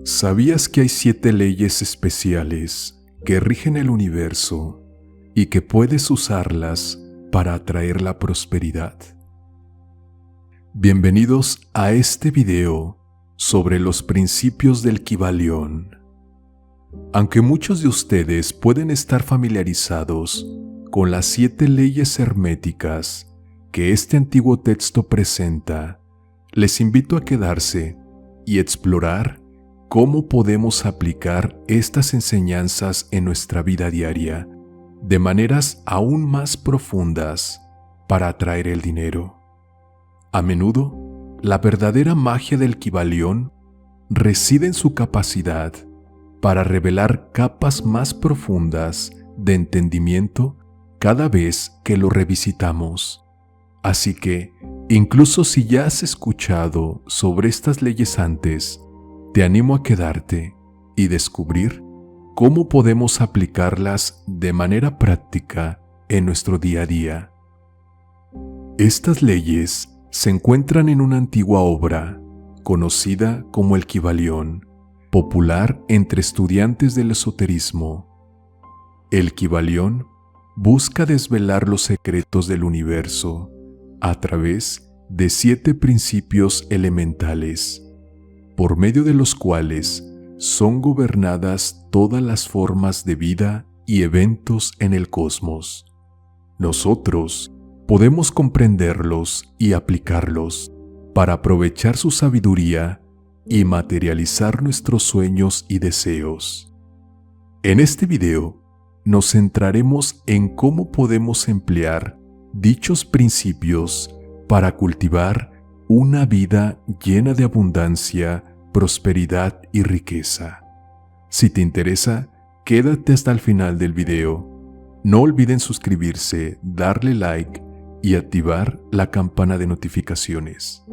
¿Sabías que hay 7 leyes especiales que rigen el universo y que puedes usarlas para atraer la prosperidad? Bienvenidos a este video sobre los principios del Kybalión. Aunque muchos de ustedes pueden estar familiarizados con las 7 leyes herméticas que este antiguo texto presenta, les invito a quedarse y explorar cómo podemos aplicar estas enseñanzas en nuestra vida diaria de maneras aún más profundas para atraer el dinero. A menudo, la verdadera magia del Kybalión reside en su capacidad para revelar capas más profundas de entendimiento cada vez que lo revisitamos. Así que, incluso si ya has escuchado sobre estas leyes antes, te animo a quedarte y descubrir cómo podemos aplicarlas de manera práctica en nuestro día a día. Estas leyes se encuentran en una antigua obra conocida como el Kybalión, popular entre estudiantes del esoterismo. El Kybalión busca desvelar los secretos del universo a través de 7 principios elementales, por medio de los cuales son gobernadas todas las formas de vida y eventos en el cosmos. Nosotros podemos comprenderlos y aplicarlos para aprovechar su sabiduría y materializar nuestros sueños y deseos. En este video nos centraremos en cómo podemos emplear dichos principios para cultivar una vida llena de abundancia, prosperidad y riqueza. Si te interesa, quédate hasta el final del video. No olviden suscribirse, darle like y activar la campana de notificaciones.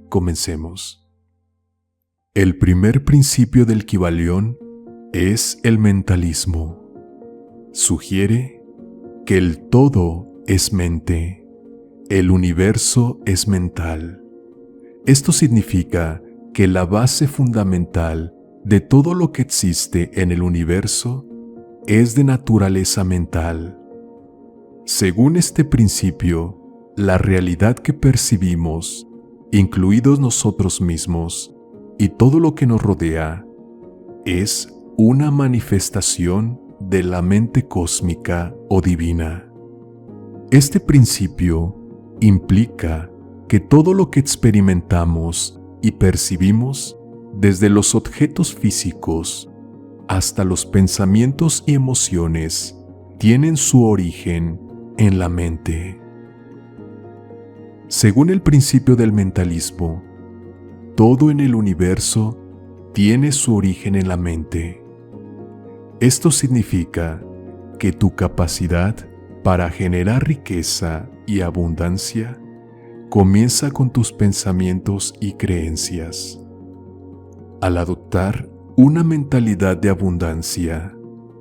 Comencemos. El primer principio del Kybalión es el mentalismo. Sugiere que el todo es mente. El universo es mental. Esto significa que la base fundamental de todo lo que existe en el universo es de naturaleza mental. Según este principio, la realidad que percibimos, incluidos nosotros mismos, y todo lo que nos rodea, es una manifestación de la mente cósmica o divina. Este principio implica que todo lo que experimentamos y percibimos, desde los objetos físicos hasta los pensamientos y emociones, tienen su origen en la mente. Según el principio del mentalismo, todo en el universo tiene su origen en la mente. Esto significa que tu capacidad para generar riqueza y abundancia comienza con tus pensamientos y creencias. Al adoptar una mentalidad de abundancia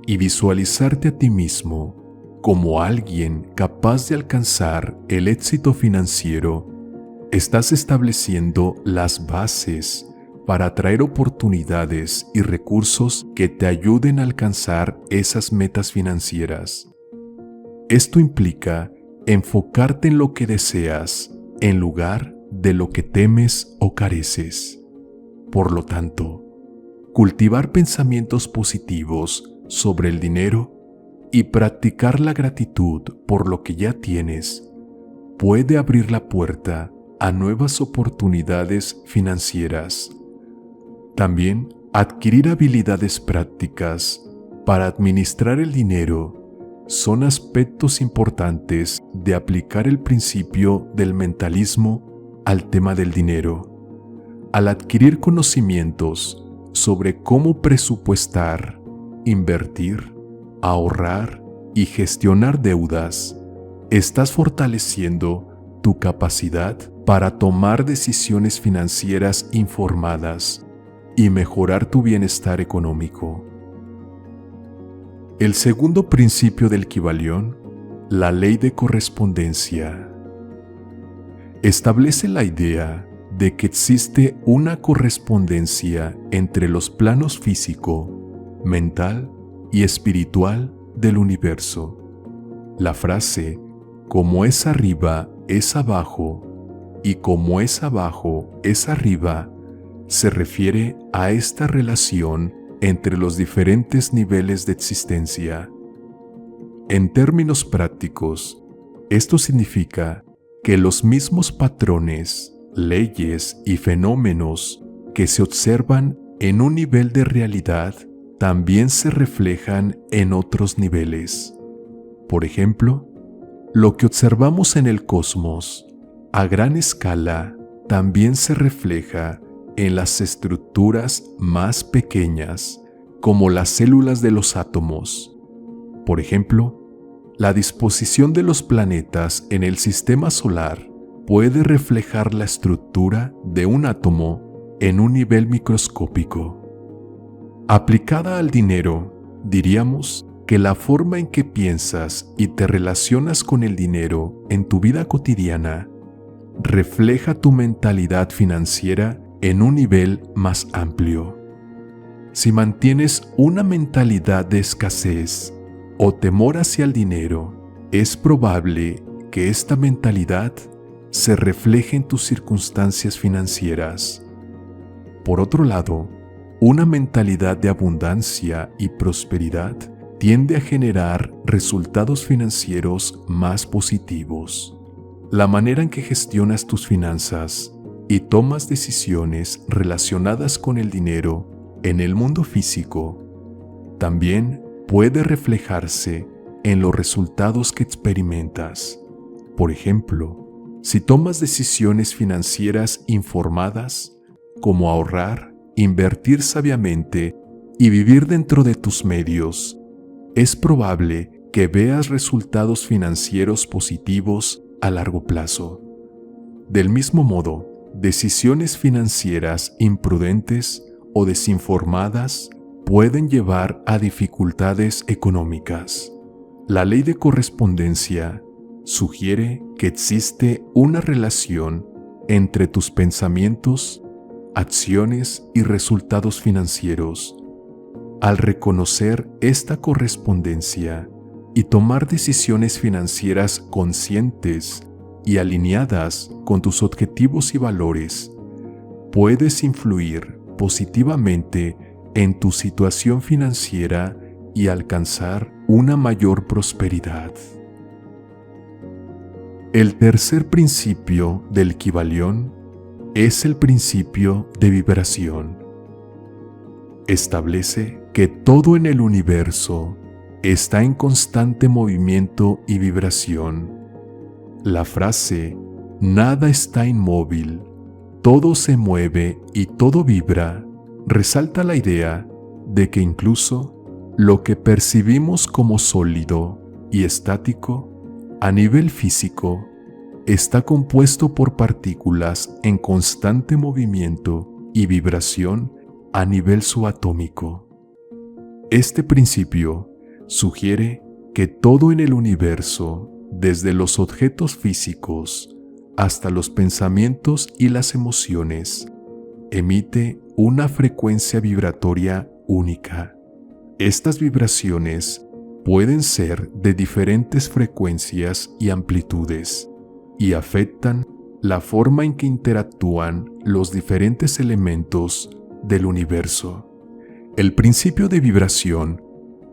y visualizarte a ti mismo como alguien capaz de alcanzar el éxito financiero, estás estableciendo las bases para atraer oportunidades y recursos que te ayuden a alcanzar esas metas financieras. Esto implica enfocarte en lo que deseas en lugar de lo que temes o careces. Por lo tanto, cultivar pensamientos positivos sobre el dinero y practicar la gratitud por lo que ya tienes puede abrir la puerta a nuevas oportunidades financieras. También, adquirir habilidades prácticas para administrar el dinero son aspectos importantes de aplicar el principio del mentalismo al tema del dinero. Al adquirir conocimientos sobre cómo presupuestar, invertir, ahorrar y gestionar deudas, estás fortaleciendo tu capacidad para tomar decisiones financieras informadas y mejorar tu bienestar económico. El segundo principio del Kybalión, la ley de correspondencia, establece la idea de que existe una correspondencia entre los planos físico, mental y espiritual del universo. La frase "como es arriba es abajo" y "como es abajo es arriba" se refiere a esta relación entre los diferentes niveles de existencia. En términos prácticos, esto significa que los mismos patrones, leyes y fenómenos que se observan en un nivel de realidad también se reflejan en otros niveles. Por ejemplo, lo que observamos en el cosmos a gran escala también se refleja en las estructuras más pequeñas, como las células de los átomos. Por ejemplo, la disposición de los planetas en el sistema solar puede reflejar la estructura de un átomo en un nivel microscópico. Aplicada al dinero, diríamos que la forma en que piensas y te relacionas con el dinero en tu vida cotidiana refleja tu mentalidad financiera en un nivel más amplio. Si mantienes una mentalidad de escasez o temor hacia el dinero, es probable que esta mentalidad se refleje en tus circunstancias financieras. Por otro lado, una mentalidad de abundancia y prosperidad tiende a generar resultados financieros más positivos. La manera en que gestionas tus finanzas y tomas decisiones relacionadas con el dinero en el mundo físico también puede reflejarse en los resultados que experimentas. Por ejemplo, si tomas decisiones financieras informadas, como ahorrar, invertir sabiamente y vivir dentro de tus medios, es probable que veas resultados financieros positivos a largo plazo. Del mismo modo, decisiones financieras imprudentes o desinformadas pueden llevar a dificultades económicas. La ley de correspondencia sugiere que existe una relación entre tus pensamientos, acciones y resultados financieros. Al reconocer esta correspondencia y tomar decisiones financieras conscientes y alineadas con tus objetivos y valores, puedes influir positivamente en tu situación financiera y alcanzar una mayor prosperidad. El tercer principio del Kybalión es el principio de vibración. Establece que todo en el universo está en constante movimiento y vibración. La frase "nada está inmóvil, todo se mueve y todo vibra" resalta la idea de que incluso lo que percibimos como sólido y estático a nivel físico está compuesto por partículas en constante movimiento y vibración a nivel subatómico. Este principio sugiere que todo en el universo, desde los objetos físicos hasta los pensamientos y las emociones, emite una frecuencia vibratoria única. Estas vibraciones pueden ser de diferentes frecuencias y amplitudes y afectan la forma en que interactúan los diferentes elementos del universo. El principio de vibración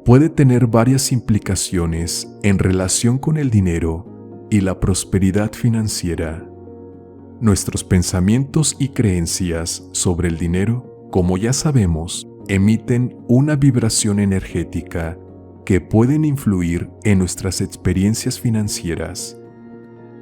puede tener varias implicaciones en relación con el dinero y la prosperidad financiera. Nuestros pensamientos y creencias sobre el dinero, como ya sabemos, emiten una vibración energética que pueden influir en nuestras experiencias financieras.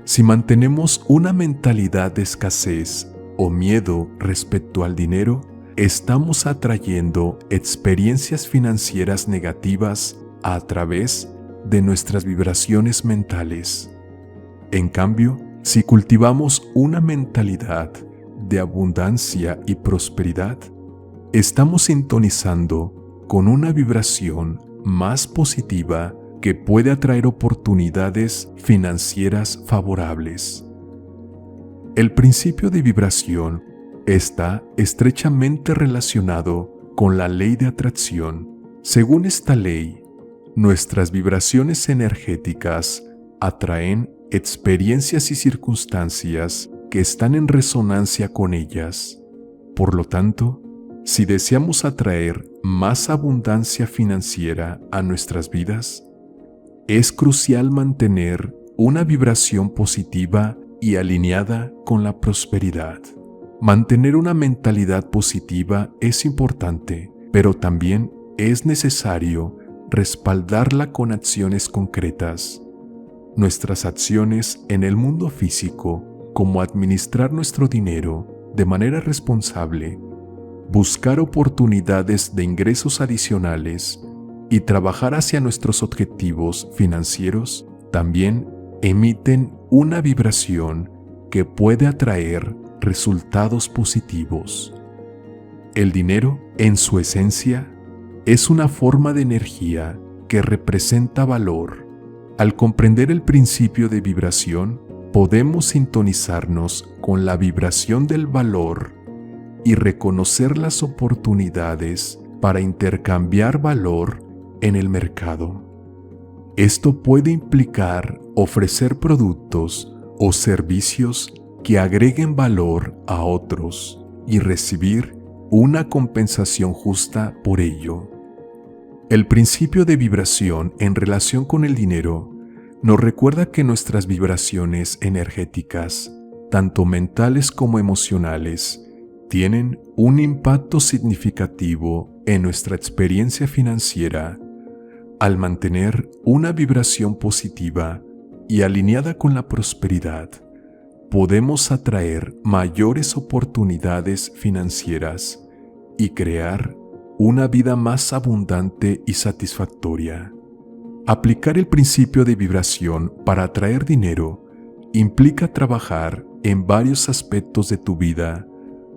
Si mantenemos una mentalidad de escasez o miedo respecto al dinero, estamos atrayendo experiencias financieras negativas a través de nuestras vibraciones mentales. En cambio, si cultivamos una mentalidad de abundancia y prosperidad, estamos sintonizando con una vibración más positiva que puede atraer oportunidades financieras favorables. El principio de vibración está estrechamente relacionado con la ley de atracción. Según esta ley, nuestras vibraciones energéticas atraen experiencias y circunstancias que están en resonancia con ellas. Por lo tanto, si deseamos atraer más abundancia financiera a nuestras vidas, es crucial mantener una vibración positiva y alineada con la prosperidad. Mantener una mentalidad positiva es importante, pero también es necesario respaldarla con acciones concretas. Nuestras acciones en el mundo físico, como administrar nuestro dinero de manera responsable, buscar oportunidades de ingresos adicionales y trabajar hacia nuestros objetivos financieros, también emiten una vibración que puede atraer resultados positivos. El dinero, en su esencia, es una forma de energía que representa valor. Al comprender el principio de vibración, podemos sintonizarnos con la vibración del valor y reconocer las oportunidades para intercambiar valor en el mercado. Esto puede implicar ofrecer productos o servicios que agreguen valor a otros y recibir una compensación justa por ello. El principio de vibración en relación con el dinero nos recuerda que nuestras vibraciones energéticas, tanto mentales como emocionales, tienen un impacto significativo en nuestra experiencia financiera. Al mantener una vibración positiva y alineada con la prosperidad, podemos atraer mayores oportunidades financieras y crear una vida más abundante y satisfactoria. Aplicar el principio de vibración para atraer dinero implica trabajar en varios aspectos de tu vida,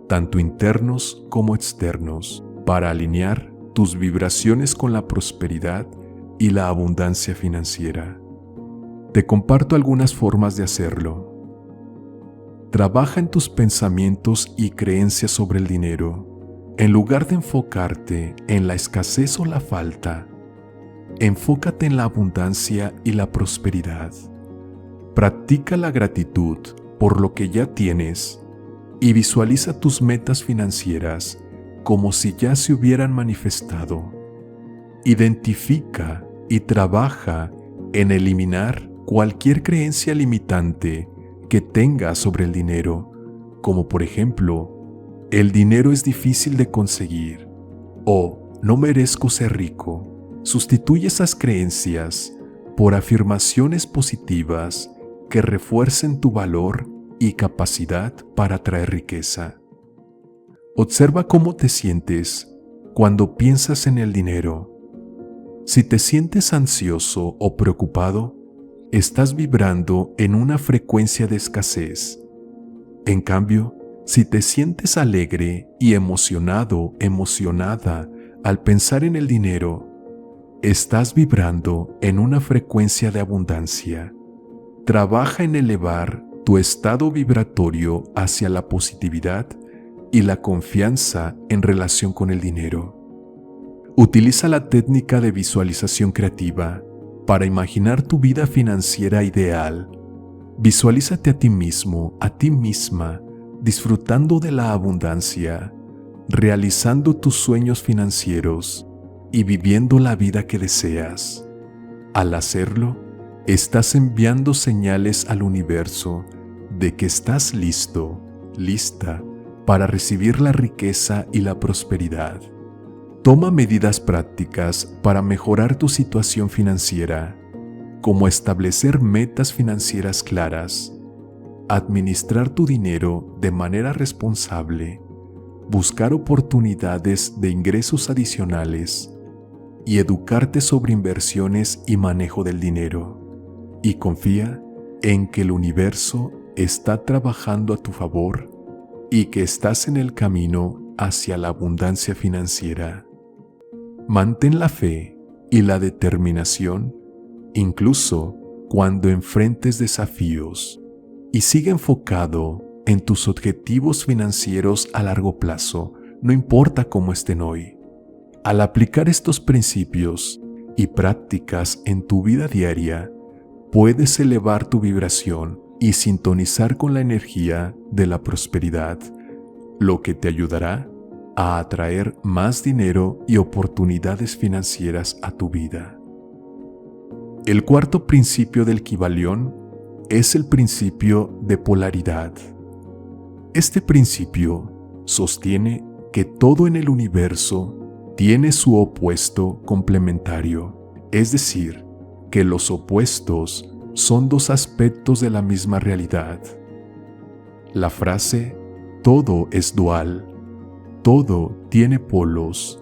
tanto internos como externos, para alinear tus vibraciones con la prosperidad y la abundancia financiera. Te comparto algunas formas de hacerlo. Trabaja en tus pensamientos y creencias sobre el dinero. En lugar de enfocarte en la escasez o la falta, enfócate en la abundancia y la prosperidad. Practica la gratitud por lo que ya tienes y visualiza tus metas financieras como si ya se hubieran manifestado. Identifica y trabaja en eliminar cualquier creencia limitante que tengas sobre el dinero, como por ejemplo, el dinero es difícil de conseguir o no merezco ser rico. Sustituye esas creencias por afirmaciones positivas que refuercen tu valor y capacidad para atraer riqueza. Observa cómo te sientes cuando piensas en el dinero. Si te sientes ansioso o preocupado, estás vibrando en una frecuencia de escasez. En cambio, si te sientes alegre y emocionado, emocionada al pensar en el dinero, estás vibrando en una frecuencia de abundancia. Trabaja en elevar tu estado vibratorio hacia la positividad y la confianza en relación con el dinero. Utiliza la técnica de visualización creativa para imaginar tu vida financiera ideal. Visualízate a ti mismo, a ti misma, disfrutando de la abundancia, realizando tus sueños financieros y viviendo la vida que deseas. Al hacerlo, estás enviando señales al universo de que estás listo, lista para recibir la riqueza y la prosperidad. Toma medidas prácticas para mejorar tu situación financiera, como establecer metas financieras claras, administrar tu dinero de manera responsable, buscar oportunidades de ingresos adicionales y educarte sobre inversiones y manejo del dinero. Y confía en que el universo está trabajando a tu favor y que estás en el camino hacia la abundancia financiera. Mantén la fe y la determinación incluso cuando enfrentes desafíos y sigue enfocado en tus objetivos financieros a largo plazo, no importa cómo estén hoy. Al aplicar estos principios y prácticas en tu vida diaria, puedes elevar tu vibración y sintonizar con la energía de la prosperidad, lo que te ayudará a atraer más dinero y oportunidades financieras a tu vida. El cuarto principio del Kybalión es el principio de polaridad. Este principio sostiene que todo en el universo tiene su opuesto complementario, es decir, que los opuestos son dos aspectos de la misma realidad. La frase "todo es dual", todo tiene polos,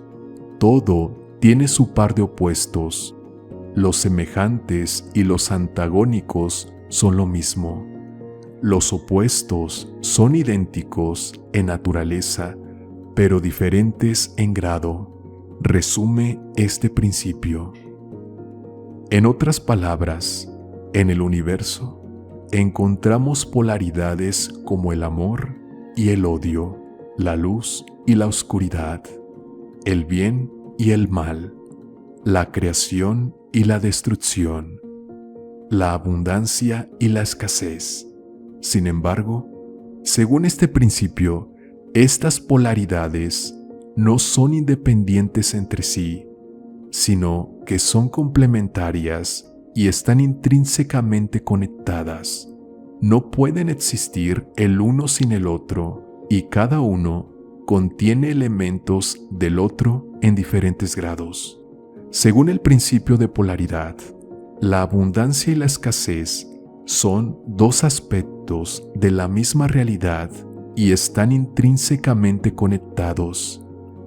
todo tiene su par de opuestos, los semejantes y los antagónicos son lo mismo. Los opuestos son idénticos en naturaleza, pero diferentes en grado, resume este principio. En otras palabras, en el universo encontramos polaridades como el amor y el odio, la luz y la oscuridad, el bien y el mal, la creación y la destrucción, la abundancia y la escasez. Sin embargo, según este principio, estas polaridades no son independientes entre sí, sino que son complementarias y están intrínsecamente conectadas. No pueden existir el uno sin el otro, y cada uno contiene elementos del otro en diferentes grados. Según el principio de polaridad, la abundancia y la escasez son dos aspectos de la misma realidad y están intrínsecamente conectados.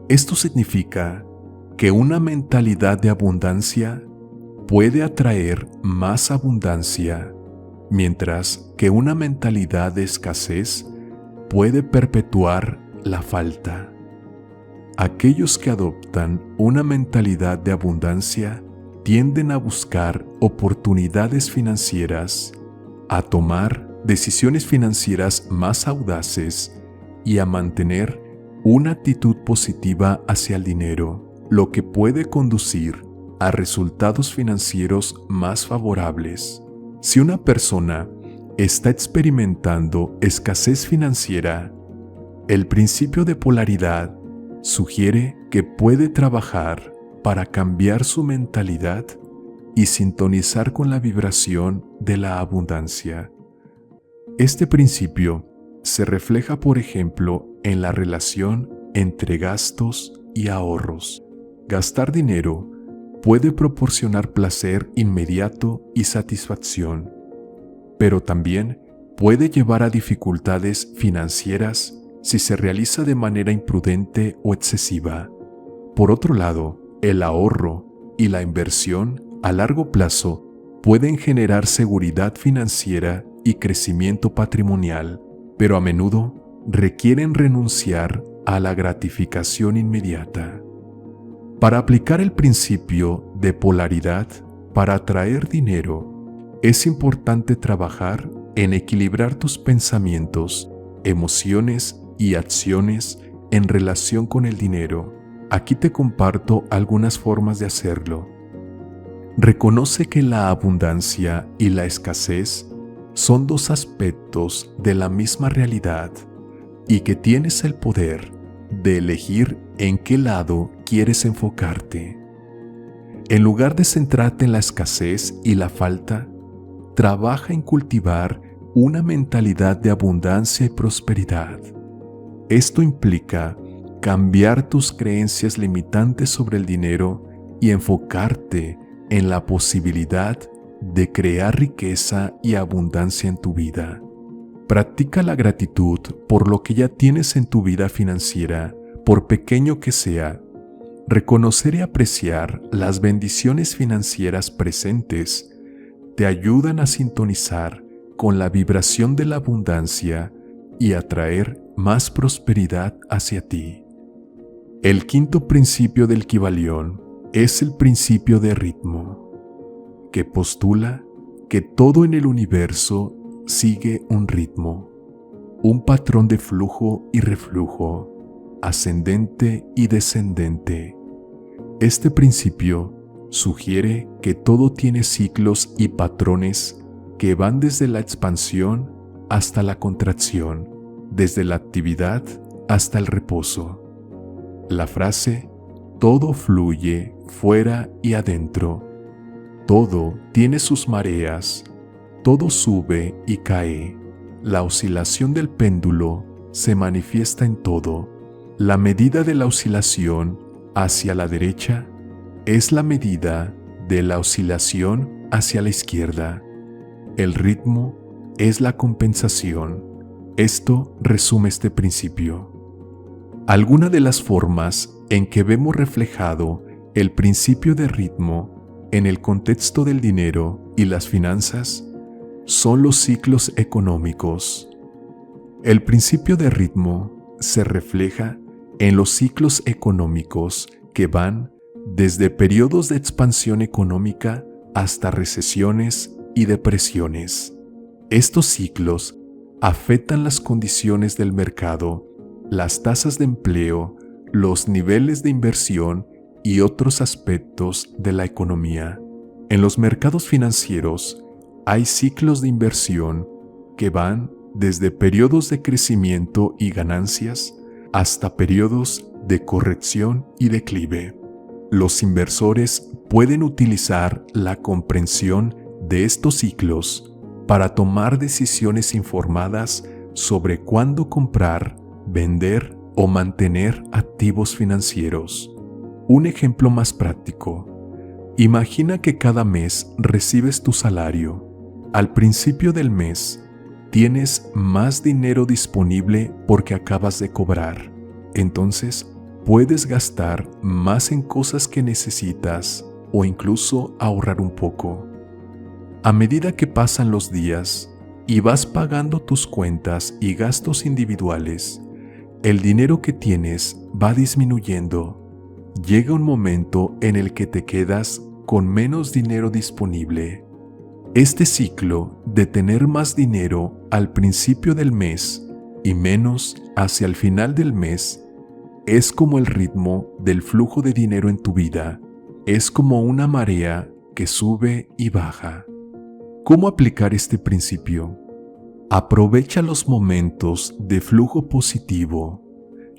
Esto significa que una mentalidad de abundancia puede atraer más abundancia, mientras que una mentalidad de escasez puede perpetuar la falta. Aquellos que adoptan una mentalidad de abundancia tienden a buscar oportunidades financieras, a tomar decisiones financieras más audaces y a mantener una actitud positiva hacia el dinero, lo que puede conducir a resultados financieros más favorables. Si una persona está experimentando escasez financiera, el principio de polaridad sugiere que puede trabajar para cambiar su mentalidad y sintonizar con la vibración de la abundancia. Este principio se refleja, por ejemplo, en la relación entre gastos y ahorros. Gastar dinero puede proporcionar placer inmediato y satisfacción, pero también puede llevar a dificultades financieras si se realiza de manera imprudente o excesiva. Por otro lado, el ahorro y la inversión a largo plazo pueden generar seguridad financiera y crecimiento patrimonial, pero a menudo requieren renunciar a la gratificación inmediata. Para aplicar el principio de polaridad para atraer dinero, es importante trabajar en equilibrar tus pensamientos, emociones y acciones en relación con el dinero. Aquí te comparto algunas formas de hacerlo. Reconoce que la abundancia y la escasez son dos aspectos de la misma realidad y que tienes el poder de elegir en qué lado quieres enfocarte. En lugar de centrarte en la escasez y la falta, trabaja en cultivar una mentalidad de abundancia y prosperidad. Esto implica cambiar tus creencias limitantes sobre el dinero y enfocarte en la posibilidad de crear riqueza y abundancia en tu vida. Practica la gratitud por lo que ya tienes en tu vida financiera, por pequeño que sea. Reconocer y apreciar las bendiciones financieras presentes te ayudan a sintonizar con la vibración de la abundancia y atraer más prosperidad hacia ti. El quinto principio del Kybalión es el principio de ritmo, que postula que todo en el universo sigue un ritmo. un patrón de flujo y reflujo, ascendente y descendente. Este principio sugiere que todo tiene ciclos y patrones que van desde la expansión hasta la contracción, desde la actividad hasta el reposo. La frase "todo fluye fuera y adentro", todo tiene sus mareas, todo sube y cae. La oscilación del péndulo se manifiesta en todo. La medida de la oscilación hacia la derecha es la medida de la oscilación hacia la izquierda. El ritmo es la compensación. Esto resume este principio. Algunas de las formas en que vemos reflejado el principio de ritmo en el contexto del dinero y las finanzas son los ciclos económicos. El principio de ritmo se refleja en los ciclos económicos que van desde periodos de expansión económica hasta recesiones y depresiones. Estos ciclos afectan las condiciones del mercado, las tasas de empleo, los niveles de inversión y otros aspectos de la economía. En los mercados financieros hay ciclos de inversión que van desde periodos de crecimiento y ganancias hasta periodos de corrección y declive. Los inversores pueden utilizar la comprensión de estos ciclos para tomar decisiones informadas sobre cuándo comprar, vender o mantener activos financieros. Un ejemplo más práctico. Imagina que cada mes recibes tu salario. Al principio del mes, tienes más dinero disponible porque acabas de cobrar. Entonces, puedes gastar más en cosas que necesitas o incluso ahorrar un poco. A medida que pasan los días y vas pagando tus cuentas y gastos individuales, el dinero que tienes va disminuyendo. Llega un momento en el que te quedas con menos dinero disponible. Este ciclo de tener más dinero al principio del mes y menos hacia el final del mes es como el ritmo del flujo de dinero en tu vida. Es como una marea que sube y baja. ¿Cómo aplicar este principio? Aprovecha los momentos de flujo positivo.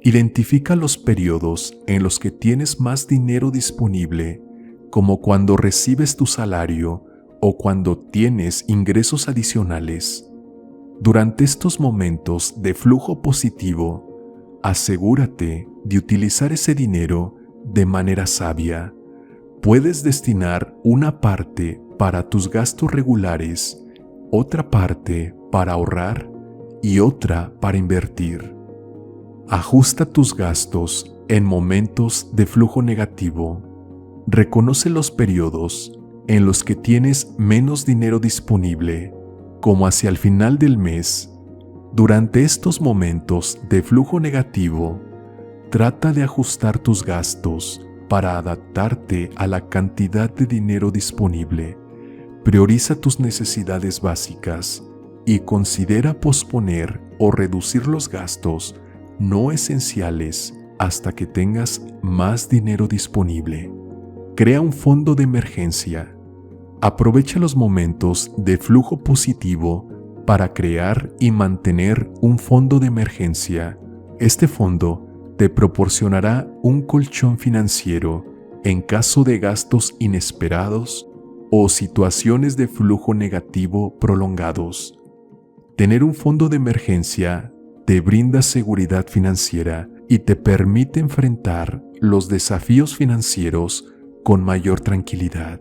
Identifica los periodos en los que tienes más dinero disponible, como cuando recibes tu salario o cuando tienes ingresos adicionales. Durante estos momentos de flujo positivo, asegúrate de utilizar ese dinero de manera sabia. Puedes destinar una parte para tus gastos regulares, otra parte para ahorrar y otra para invertir. Ajusta tus gastos en momentos de flujo negativo. Reconoce los periodos en los que tienes menos dinero disponible, como hacia el final del mes. Durante estos momentos de flujo negativo, trata de ajustar tus gastos para adaptarte a la cantidad de dinero disponible. Prioriza tus necesidades básicas y considera posponer o reducir los gastos no esenciales hasta que tengas más dinero disponible. Crea un fondo de emergencia. Aprovecha los momentos de flujo positivo para crear y mantener un fondo de emergencia. Este fondo te proporcionará un colchón financiero en caso de gastos inesperados o situaciones de flujo negativo prolongados. Tener un fondo de emergencia te brinda seguridad financiera y te permite enfrentar los desafíos financieros con mayor tranquilidad.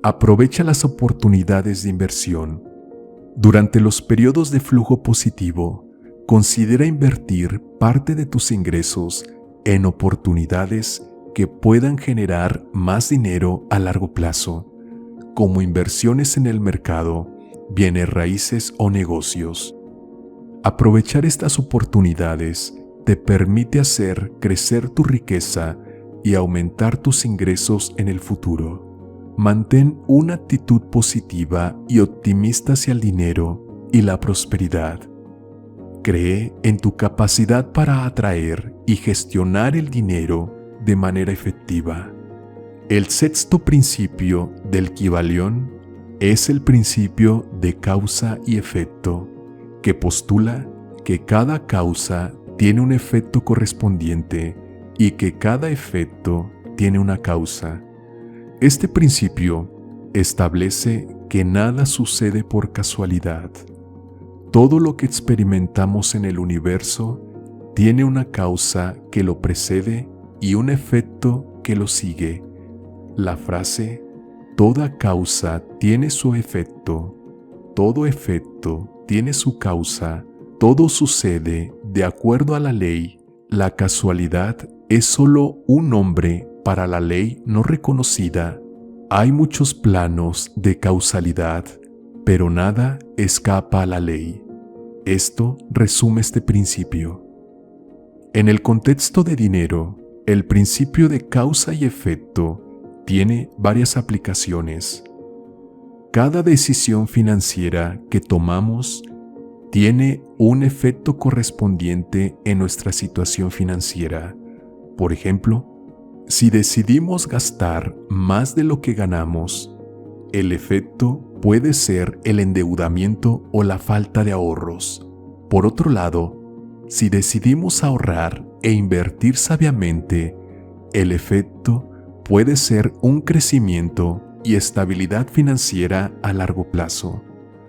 Aprovecha las oportunidades de inversión. Durante los periodos de flujo positivo, considera invertir parte de tus ingresos en oportunidades que puedan generar más dinero a largo plazo, como inversiones en el mercado, bienes raíces o negocios. Aprovechar estas oportunidades te permite hacer crecer tu riqueza y aumentar tus ingresos en el futuro. Mantén una actitud positiva y optimista hacia el dinero y la prosperidad. Cree en tu capacidad para atraer y gestionar el dinero de manera efectiva. El sexto principio del Kybalión es el principio de causa y efecto, que postula que cada causa tiene un efecto correspondiente y que cada efecto tiene una causa. Este principio establece que nada sucede por casualidad. Todo lo que experimentamos en el universo tiene una causa que lo precede y un efecto que lo sigue. La frase "toda causa tiene su efecto, todo efecto tiene su causa, todo sucede de acuerdo a la ley, la casualidad es solo un nombre para la ley no reconocida. Hay muchos planos de causalidad, pero nada escapa a la ley". Esto resume este principio. En el contexto de dinero, el principio de causa y efecto tiene varias aplicaciones. Cada decisión financiera que tomamos tiene un efecto correspondiente en nuestra situación financiera. Por ejemplo, si decidimos gastar más de lo que ganamos, el efecto puede ser el endeudamiento o la falta de ahorros. Por otro lado, si decidimos ahorrar e invertir sabiamente, el efecto puede ser un crecimiento y estabilidad financiera a largo plazo.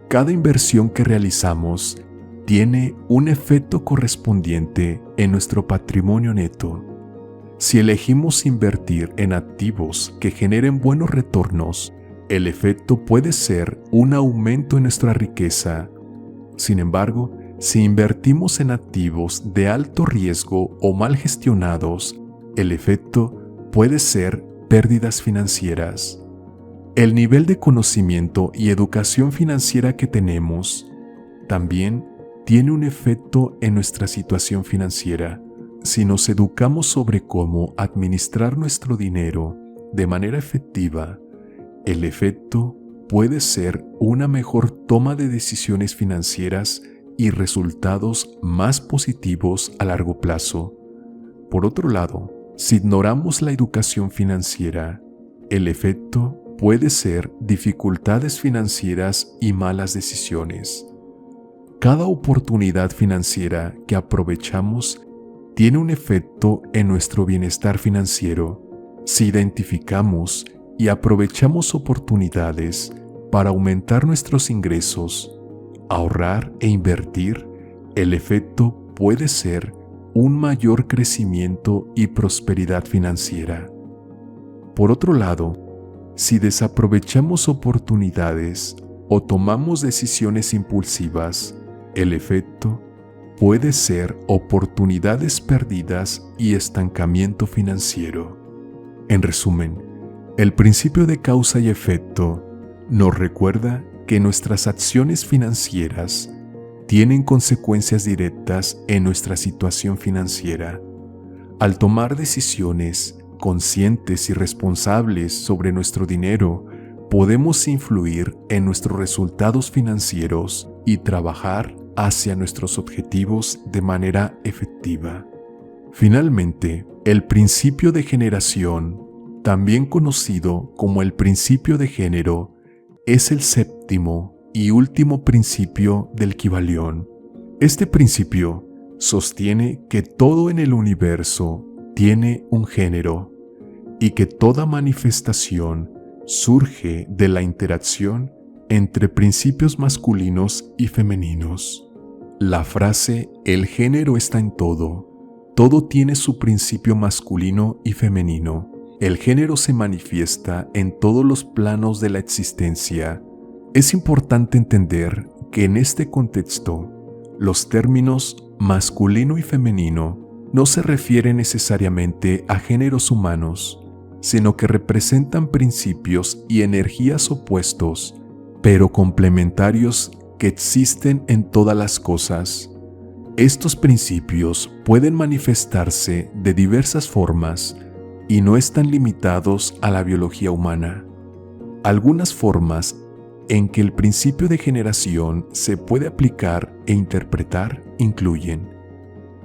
Cada inversión que realizamos tiene un efecto correspondiente en nuestro patrimonio neto. Si elegimos invertir en activos que generen buenos retornos, el efecto puede ser un aumento en nuestra riqueza. Sin embargo, si invertimos en activos de alto riesgo o mal gestionados, el efecto puede ser pérdidas financieras. El nivel de conocimiento y educación financiera que tenemos también tiene un efecto en nuestra situación financiera. Si nos educamos sobre cómo administrar nuestro dinero de manera efectiva, el efecto puede ser una mejor toma de decisiones financieras y resultados más positivos a largo plazo. Por otro lado, si ignoramos la educación financiera, el efecto puede ser dificultades financieras y malas decisiones. Cada oportunidad financiera que aprovechamos tiene un efecto en nuestro bienestar financiero. Si identificamos y aprovechamos oportunidades para aumentar nuestros ingresos, ahorrar e invertir, el efecto puede ser un mayor crecimiento y prosperidad financiera. Por otro lado, si desaprovechamos oportunidades o tomamos decisiones impulsivas, el efecto puede ser oportunidades perdidas y estancamiento financiero. En resumen, el principio de causa y efecto nos recuerda que nuestras acciones financieras tienen consecuencias directas en nuestra situación financiera. Al tomar decisiones conscientes y responsables sobre nuestro dinero, podemos influir en nuestros resultados financieros y trabajar hacia nuestros objetivos de manera efectiva. Finalmente, el principio de generación, también conocido como el principio de género, es el séptimo y último principio del Kybalión. Este principio sostiene que todo en el universo tiene un género y que toda manifestación surge de la interacción entre principios masculinos y femeninos. La frase "el género está en todo", todo tiene su principio masculino y femenino. El género se manifiesta en todos los planos de la existencia. Es importante entender que en este contexto, los términos masculino y femenino no se refieren necesariamente a géneros humanos, sino que representan principios y energías opuestos, pero complementarios que existen en todas las cosas. Estos principios pueden manifestarse de diversas formas y no están limitados a la biología humana. Algunas formas en que el principio de generación se puede aplicar e interpretar incluyen: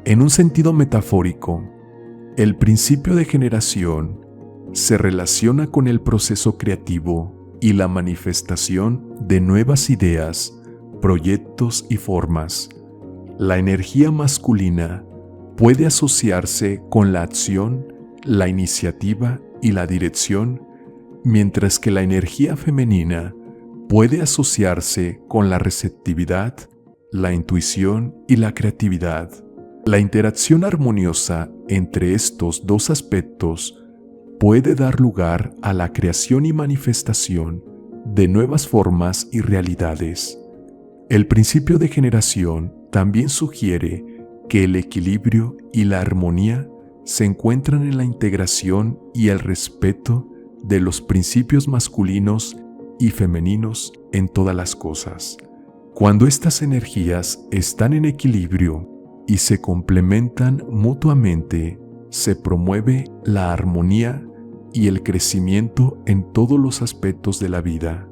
en un sentido metafórico, el principio de generación se relaciona con el proceso creativo y la manifestación de nuevas ideas, proyectos y formas. La energía masculina puede asociarse con la acción, la iniciativa y la dirección, mientras que la energía femenina puede asociarse con la receptividad, la intuición y la creatividad. La interacción armoniosa entre estos dos aspectos puede dar lugar a la creación y manifestación de nuevas formas y realidades. El principio de generación también sugiere que el equilibrio y la armonía se encuentran en la integración y el respeto de los principios masculinos y femeninos en todas las cosas. Cuando estas energías están en equilibrio y se complementan mutuamente, se promueve la armonía y el crecimiento en todos los aspectos de la vida.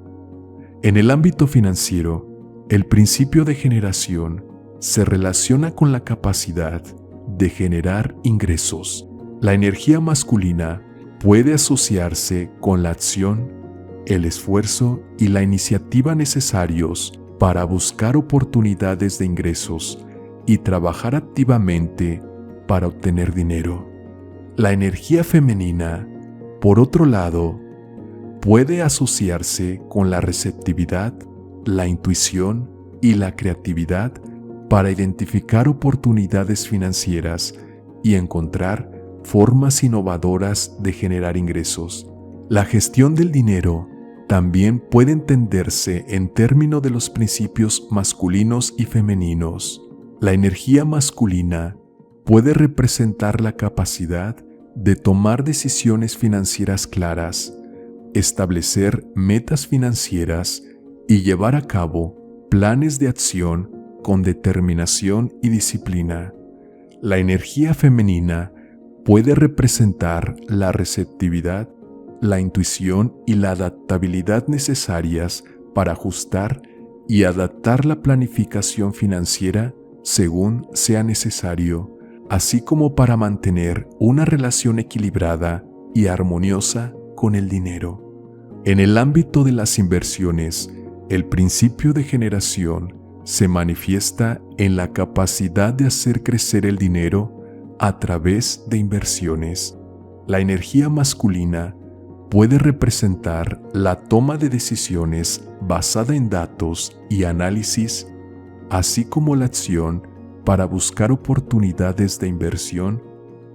En el ámbito financiero, el principio de generación se relaciona con la capacidad de generar ingresos. La energía masculina puede asociarse con la acción, el esfuerzo y la iniciativa necesarios para buscar oportunidades de ingresos y trabajar activamente para obtener dinero. La energía femenina, por otro lado, puede asociarse con la receptividad, la intuición y la creatividad para identificar oportunidades financieras y encontrar formas innovadoras de generar ingresos. La gestión del dinero también puede entenderse en términos de los principios masculinos y femeninos. La energía masculina puede representar la capacidad de tomar decisiones financieras claras, establecer metas financieras y llevar a cabo planes de acción con determinación y disciplina. La energía femenina puede representar la receptividad, la intuición y la adaptabilidad necesarias para ajustar y adaptar la planificación financiera según sea necesario, así como para mantener una relación equilibrada y armoniosa con el dinero. En el ámbito de las inversiones, el principio de generación se manifiesta en la capacidad de hacer crecer el dinero a través de inversiones. La energía masculina puede representar la toma de decisiones basada en datos y análisis, así como la acción para buscar oportunidades de inversión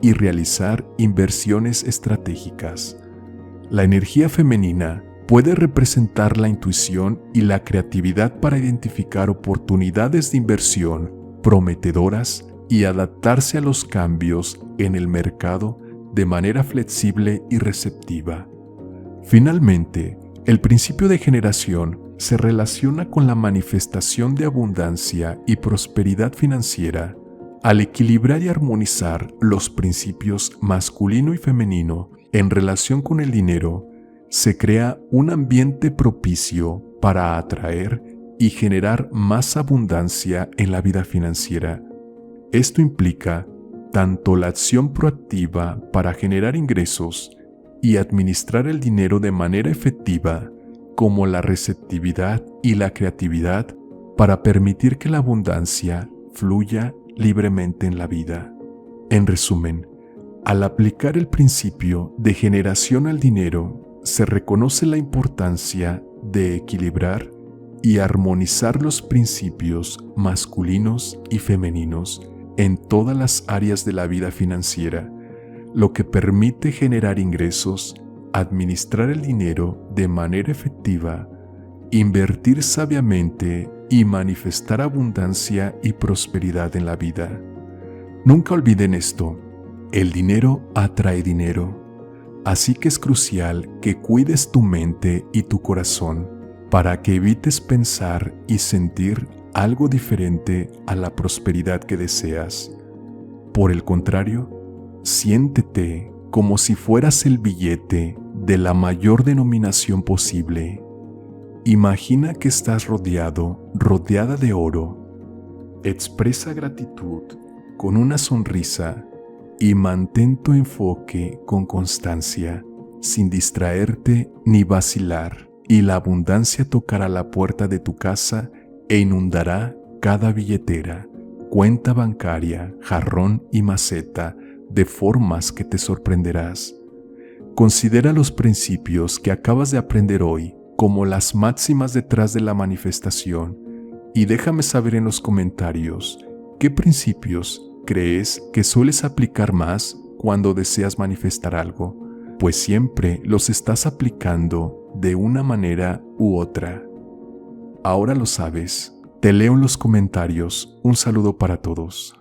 y realizar inversiones estratégicas. La energía femenina puede representar la intuición y la creatividad para identificar oportunidades de inversión prometedoras y adaptarse a los cambios en el mercado de manera flexible y receptiva. Finalmente, el principio de generación se relaciona con la manifestación de abundancia y prosperidad financiera. Al equilibrar y armonizar los principios masculino y femenino en relación con el dinero, se crea un ambiente propicio para atraer y generar más abundancia en la vida financiera. Esto implica tanto la acción proactiva para generar ingresos y administrar el dinero de manera efectiva, como la receptividad y la creatividad para permitir que la abundancia fluya libremente en la vida. En resumen, al aplicar el principio de generación al dinero, se reconoce la importancia de equilibrar y armonizar los principios masculinos y femeninos en todas las áreas de la vida financiera, lo que permite generar ingresos, administrar el dinero de manera efectiva, invertir sabiamente y manifestar abundancia y prosperidad en la vida. Nunca olviden esto: el dinero atrae dinero. Así que es crucial que cuides tu mente y tu corazón para que evites pensar y sentir algo diferente a la prosperidad que deseas. Por el contrario, siéntete como si fueras el billete de la mayor denominación posible. Imagina que estás rodeada de oro. Expresa gratitud con una sonrisa y mantén tu enfoque con constancia, sin distraerte ni vacilar, y la abundancia tocará la puerta de tu casa e inundará cada billetera, cuenta bancaria, jarrón y maceta de formas que te sorprenderás. Considera los principios que acabas de aprender hoy como las máximas detrás de la manifestación y déjame saber en los comentarios qué principios crees que sueles aplicar más cuando deseas manifestar algo, pues siempre los estás aplicando de una manera u otra. Ahora lo sabes. Te leo en los comentarios. Un saludo para todos.